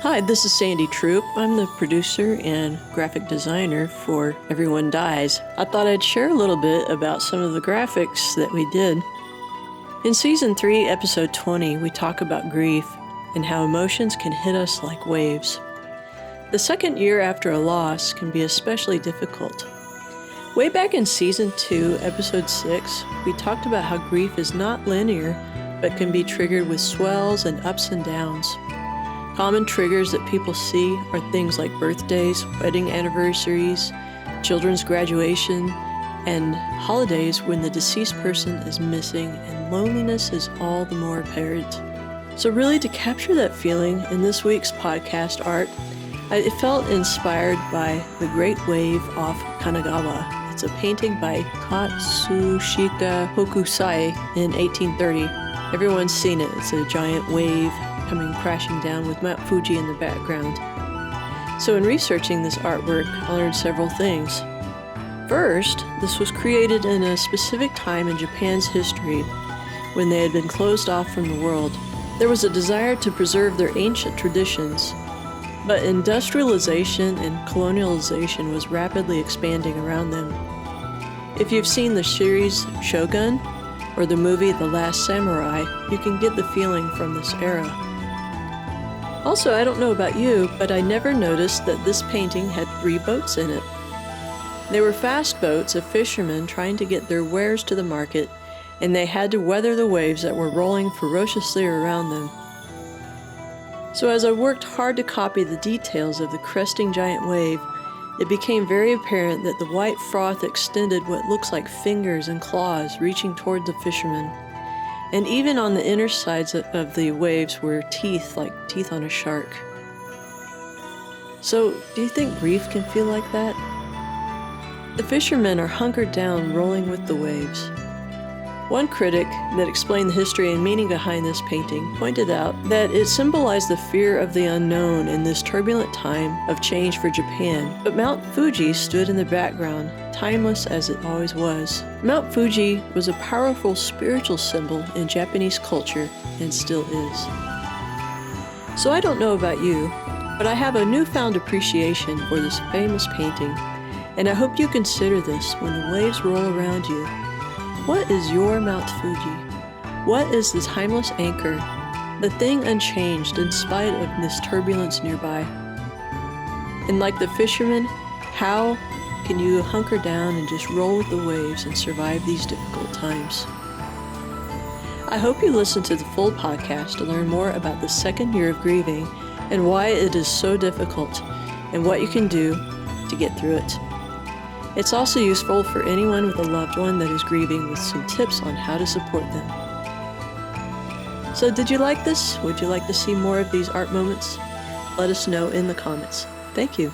Hi, this is Sandi. I'm the producer and graphic designer for Everyone Dies. I thought I'd share a little bit about some of the graphics that we did. In Season 3, Episode 20, we talk about grief and how emotions can hit us like waves. The second year after a loss can be especially difficult. Way back in Season 2, Episode 6, we talked about how grief is not linear, but can be triggered with swells and ups and downs. Common triggers that people see are things like birthdays, wedding anniversaries, children's graduation, and holidays when the deceased person is missing and loneliness is all the more apparent. So really, to capture that feeling in this week's podcast art, I felt inspired by The Great Wave off Kanagawa. It's a painting by Katsushika Hokusai in 1830. Everyone's seen it. It's a giant wave coming crashing down with Mount Fuji in the background. So in researching this artwork, I learned several things. First, this was created in a specific time in Japan's history when they had been closed off from the world. There was a desire to preserve their ancient traditions, but industrialization and colonialization was rapidly expanding around them. If you've seen the series Shogun or the movie The Last Samurai, you can get the feeling from this era. Also, I don't know about you, but I never noticed that this painting had 3 boats in it. They were fast boats of fishermen trying to get their wares to the market, and they had to weather the waves that were rolling ferociously around them. So as I worked hard to copy the details of the cresting giant wave, it became very apparent that the white froth extended what looks like fingers and claws reaching toward the fishermen. And even on the inner sides of the waves were teeth, like teeth on a shark. So, do you think grief can feel like that? The fishermen are hunkered down, rolling with the waves. One critic that explained the history and meaning behind this painting pointed out that it symbolized the fear of the unknown in this turbulent time of change for Japan. But Mount Fuji stood in the background, timeless as it always was. Mount Fuji was a powerful spiritual symbol in Japanese culture and still is. So I don't know about you, but I have a newfound appreciation for this famous painting, and I hope you consider this when the waves roll around you. What is your Mount Fuji? What is this timeless anchor, the thing unchanged in spite of this turbulence nearby? And like the fishermen, how can you hunker down and just roll with the waves and survive these difficult times? I hope you listen to the full podcast to learn more about the second year of grieving and why it is so difficult and what you can do to get through it. It's also useful for anyone with a loved one that is grieving with some tips on how to support them. So did you like this? Would you like to see more of these art moments? Let us know in the comments. Thank you.